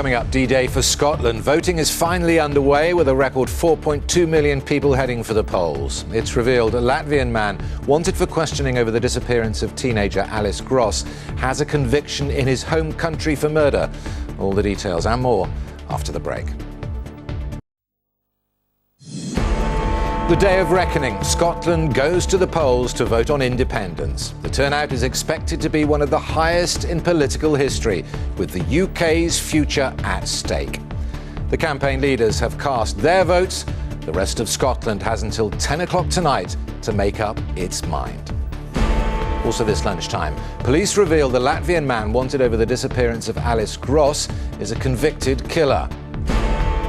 Coming up, D-Day for Scotland. Voting is finally underway with a record 4.2 million people heading for the polls. It's revealed a Latvian man wanted for questioning over the disappearance of teenager Alice Gross has a conviction in his home country for murder. All the details and more after the break. The day of reckoning. Scotland goes to the polls to vote on independence. The turnout is expected to be one of the highest in political history, with the UK's future at stake. The campaign leaders have cast their votes. The rest of Scotland has until 10 o'clock tonight to make up its mind. Also this lunchtime, police reveal the Latvian man wanted over the disappearance of Alice Gross is a convicted killer.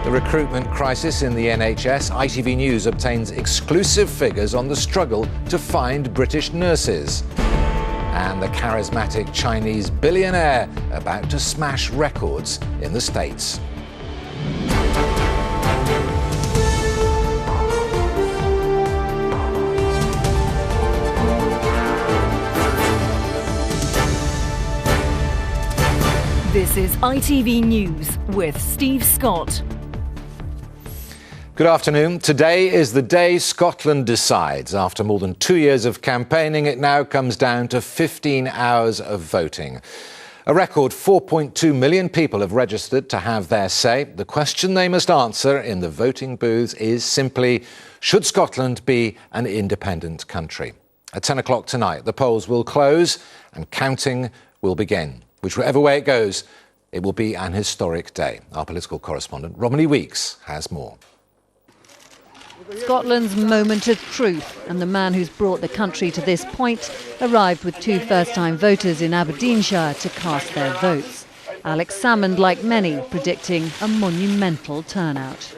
The recruitment crisis in the NHS, ITV News obtains exclusive figures on the struggle to find British nurses. And the charismatic Chinese billionaire about to smash records in the States. This is ITV News with Steve Scott. Good afternoon. Today is the day Scotland decides. After more than 2 years of campaigning, it now comes down to 15 hours of voting. A record 4.2 million people have registered to have their say. The question they must answer in the voting booths is simply, should Scotland be an independent country? At 10 o'clock tonight, the polls will close and counting will begin. Whichever way it goes, it will be an historic day. Our political correspondent, Romilly Weeks, has more. Scotland's moment of truth, and the man who's brought the country to this point arrived with two first-time voters in Aberdeenshire to cast their votes. Alex Salmond, like many, predicting a monumental turnout.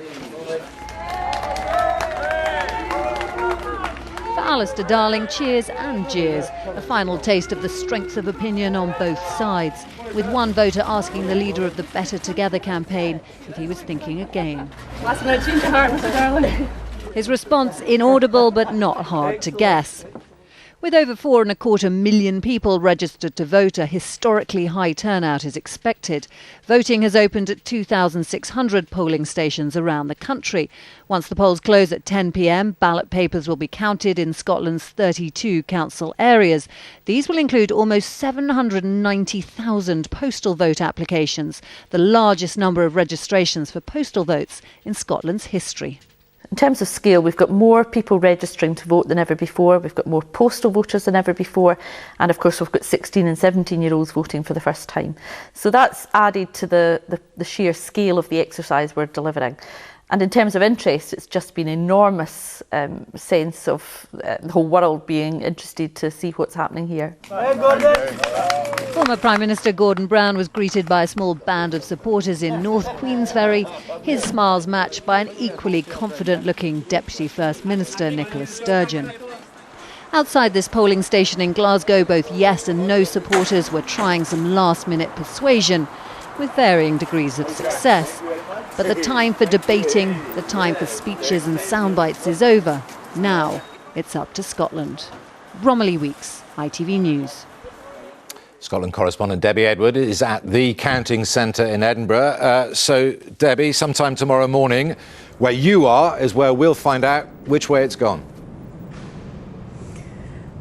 For Alistair Darling, cheers and jeers, a final taste of the strength of opinion on both sides, with one voter asking the leader of the Better Together campaign if he was thinking again. Last minute change of heart, Mr. Darling. His response inaudible but not hard to guess. With over 4.25 million people registered to vote, a historically high turnout is expected. Voting has opened at 2,600 polling stations around the country. Once the polls close at 10 p.m, ballot papers will be counted in Scotland's 32 council areas. These will include almost 790,000 postal vote applications, the largest number of registrations for postal votes in Scotland's history. In terms of scale, we've got more people registering to vote than ever before. We've got more postal voters than ever before. And of course, we've got 16 and 17-year-olds voting for the first time. So that's added to the sheer scale of the exercise we're delivering. And in terms of interest, it's just been an enormous sense of the whole world being interested to see what's happening here. Former Prime Minister Gordon Brown was greeted by a small band of supporters in North Queensferry, his smiles matched by an equally confident-looking Deputy First Minister Nicola Sturgeon. Outside this polling station in Glasgow, both yes and no supporters were trying some last-minute persuasion, with varying degrees of success. But the time for debating, the time for speeches and soundbites is over. Now it's up to Scotland. Romilly Weeks, ITV News. Scotland correspondent Debbie Edward is at the counting centre in Edinburgh. So, Debbie, sometime tomorrow morning, where you are is where we'll find out which way it's gone.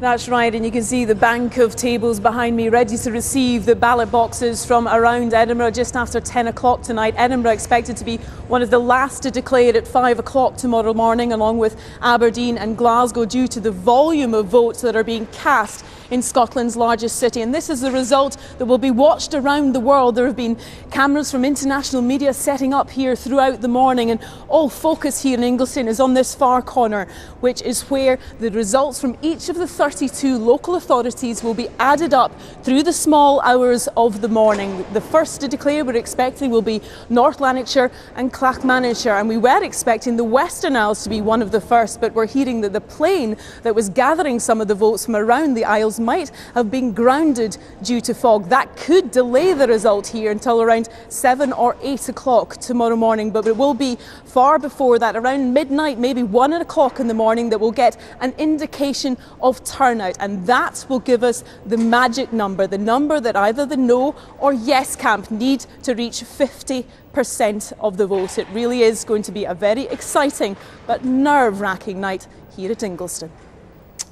That's right, and you can see the bank of tables behind me ready to receive the ballot boxes from around Edinburgh just after 10 o'clock tonight. Edinburgh expected to be one of the last to declare at 5 o'clock tomorrow morning, along with Aberdeen and Glasgow, due to the volume of votes that are being cast in Scotland's largest city. And this is the result that will be watched around the world. There have been cameras from international media setting up here throughout the morning, and all focus here in Ingliston is on this far corner, which is where the results from each of the 32 local authorities will be added up through the small hours of the morning. The first to declare, we're expecting, will be North Lanarkshire and Clackmannanshire, and we were expecting the Western Isles to be one of the first, but we're hearing that the plane that was gathering some of the votes from around the Isles might have been grounded due to fog. That could delay the result here until around 7 or 8 o'clock tomorrow morning, but it will be far before that, around midnight, maybe 1 o'clock in the morning, that we'll get an indication of turnout, and that will give us the magic number, the number that either the no or yes camp need to reach 50% of the vote. It really is going to be a very exciting but nerve-wracking night here at Ingliston.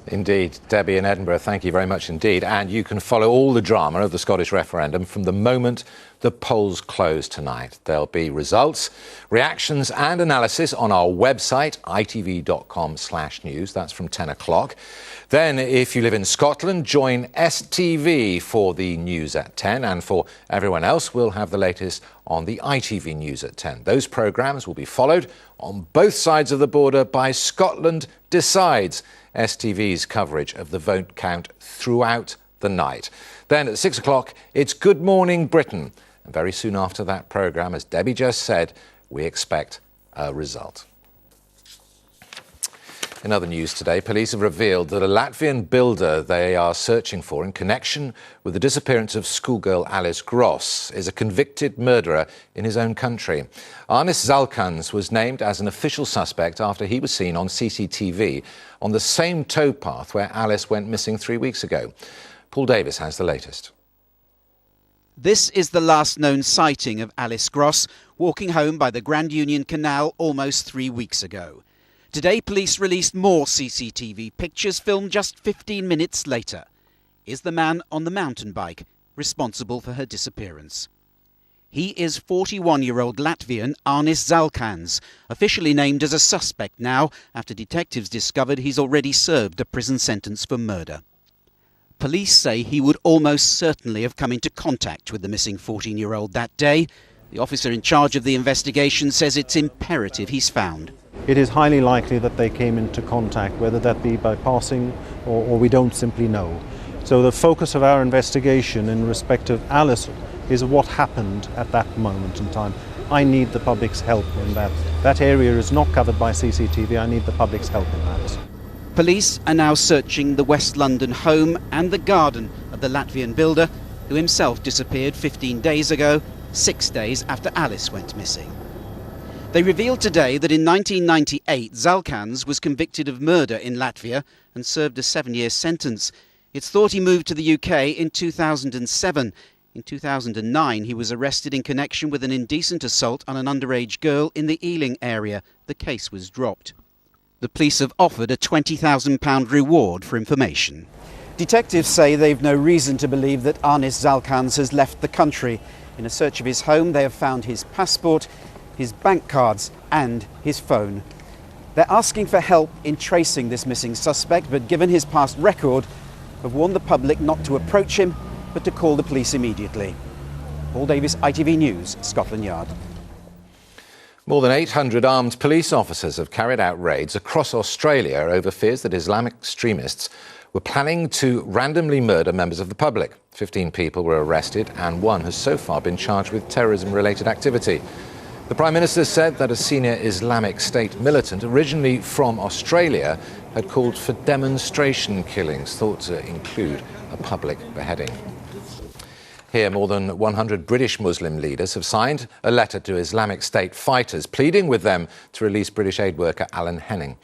Indeed. Debbie in Edinburgh, thank you very much indeed. And you can follow all the drama of the Scottish referendum from the moment the polls close tonight. There'll be results, reactions and analysis on our website, itv.com/news. That's from 10 o'clock. Then, if you live in Scotland, join STV for the news at 10. And for everyone else, we'll have the latest on the ITV News at 10. Those programmes will be followed on both sides of the border by Scotland Decides, STV's coverage of the vote count throughout the night. Then at 6 o'clock, it's Good Morning Britain. And very soon after that programme, as Debbie just said, we expect a result. In other news today, police have revealed that a Latvian builder they are searching for in connection with the disappearance of schoolgirl Alice Gross is a convicted murderer in his own country. Arnis Zalkans was named as an official suspect after he was seen on CCTV on the same towpath where Alice went missing 3 weeks ago. Paul Davis has the latest. This is the last known sighting of Alice Gross walking home by the Grand Union Canal almost 3 weeks ago. Today, police released more CCTV pictures filmed just 15 minutes later. Is the man on the mountain bike responsible for her disappearance? He is 41-year-old Latvian Arnis Zalkans, officially named as a suspect now after detectives discovered he's already served a prison sentence for murder. Police say he would almost certainly have come into contact with the missing 14-year-old that day. The officer in charge of the investigation says it's imperative he's found. It is highly likely that they came into contact, whether that be by passing or we don't simply know. So the focus of our investigation in respect of Alice is what happened at that moment in time. I need the public's help in that. That area is not covered by CCTV. I need the public's help in that. Police are now searching the West London home and the garden of the Latvian builder, who himself disappeared 15 days ago, 6 days after Alice went missing. They revealed today that in 1998, Zalkans was convicted of murder in Latvia and served a 7-year sentence. It's thought he moved to the UK in 2007. In 2009, he was arrested in connection with an indecent assault on an underage girl in the Ealing area. The case was dropped. The police have offered a £20,000 reward for information. Detectives say they've no reason to believe that Arnis Zalkans has left the country. In a search of his home, they have found his passport, his bank cards and his phone. They're asking for help in tracing this missing suspect, but given his past record, have warned the public not to approach him, but to call the police immediately. Paul Davis, ITV News, Scotland Yard. More than 800 armed police officers have carried out raids across Australia over fears that Islamic extremists were planning to randomly murder members of the public. 15 people were arrested and one has so far been charged with terrorism-related activity. The Prime Minister said that a senior Islamic State militant, originally from Australia, had called for demonstration killings, thought to include a public beheading. Here, more than 100 British Muslim leaders have signed a letter to Islamic State fighters, pleading with them to release British aid worker Alan Henning.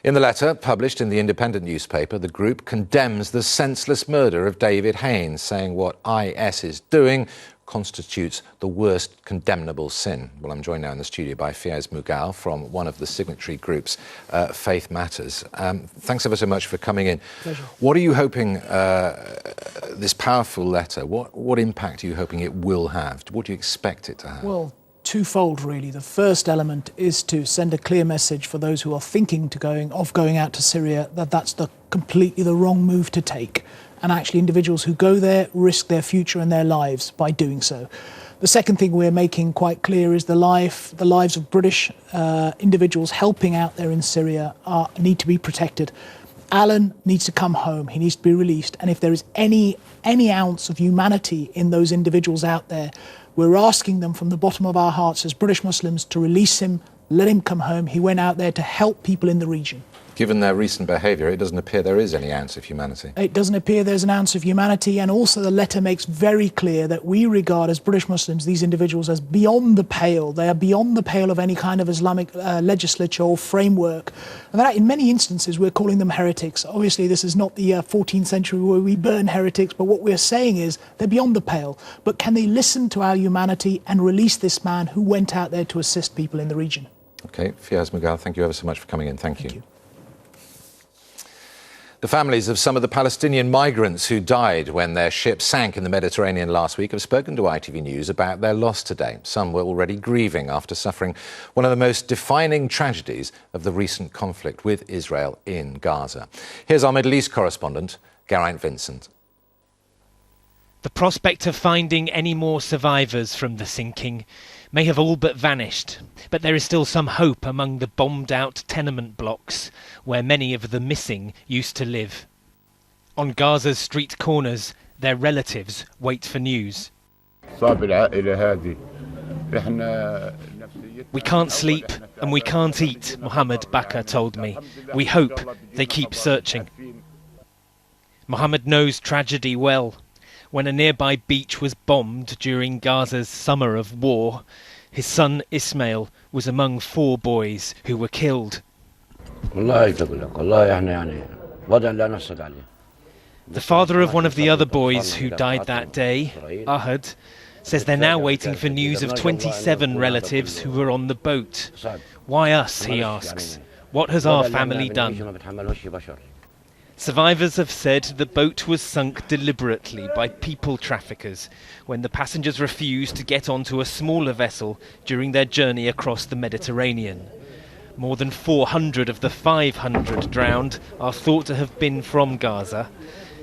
In the letter, published in the Independent newspaper, the group condemns the senseless murder of David Haines, saying what IS is doing constitutes the worst condemnable sin. Well, I'm joined now in the studio by Fiaz Mughal from one of the signatory groups, Faith Matters. Thanks ever so much for coming in. Pleasure. What are you hoping this powerful letter, what impact are you hoping it will have? What do you expect it to have? Well, twofold really. The first element is to send a clear message for those who are thinking of going out to Syria that that's completely the wrong move to take. And actually individuals who go there risk their future and their lives by doing so. The second thing we're making quite clear is the lives of British individuals helping out there in Syria need to be protected. Alan needs to come home, he needs to be released, and if there is any ounce of humanity in those individuals out there, we're asking them from the bottom of our hearts as British Muslims to release him, let him come home. He went out there to help people in the region. Given their recent behaviour, it doesn't appear there is any ounce of humanity. It doesn't appear there's an ounce of humanity, and also the letter makes very clear that we regard as British Muslims these individuals as beyond the pale. They are beyond the pale of any kind of Islamic legislature or framework. And that in many instances we're calling them heretics. Obviously this is not the 14th century where we burn heretics, but what we're saying is they're beyond the pale. But can they listen to our humanity and release this man who went out there to assist people in the region? OK, Fiaz Mughal, thank you ever so much for coming in. Thank you. The families of some of the Palestinian migrants who died when their ship sank in the Mediterranean last week have spoken to ITV News about their loss today. Some were already grieving after suffering one of the most defining tragedies of the recent conflict with Israel in Gaza. Here's our Middle East correspondent, Geraint Vincent. The prospect of finding any more survivors from the sinking may have all but vanished, but there is still some hope among the bombed-out tenement blocks where many of the missing used to live. On Gaza's street corners, their relatives wait for news. We can't sleep and we can't eat, Mohammed Bakr told me. We hope they keep searching. Mohammed knows tragedy well. When a nearby beach was bombed during Gaza's summer of war, his son Ismail was among 4 boys who were killed. The father of one of the other boys who died that day, Ahad, says they're now waiting for news of 27 relatives who were on the boat. Why us, he asks. What has our family done? Survivors have said the boat was sunk deliberately by people traffickers when the passengers refused to get onto a smaller vessel during their journey across the Mediterranean. More than 400 of the 500 drowned are thought to have been from Gaza.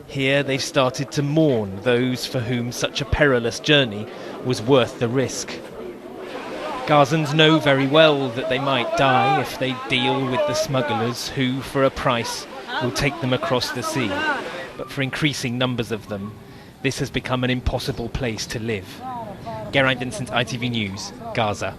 Here they've started to mourn those for whom such a perilous journey was worth the risk. Gazans know very well that they might die if they deal with the smugglers who, for a price, will take them across the sea. But for increasing numbers of them, this has become an impossible place to live. Geraint Vincent, ITV News, Gaza.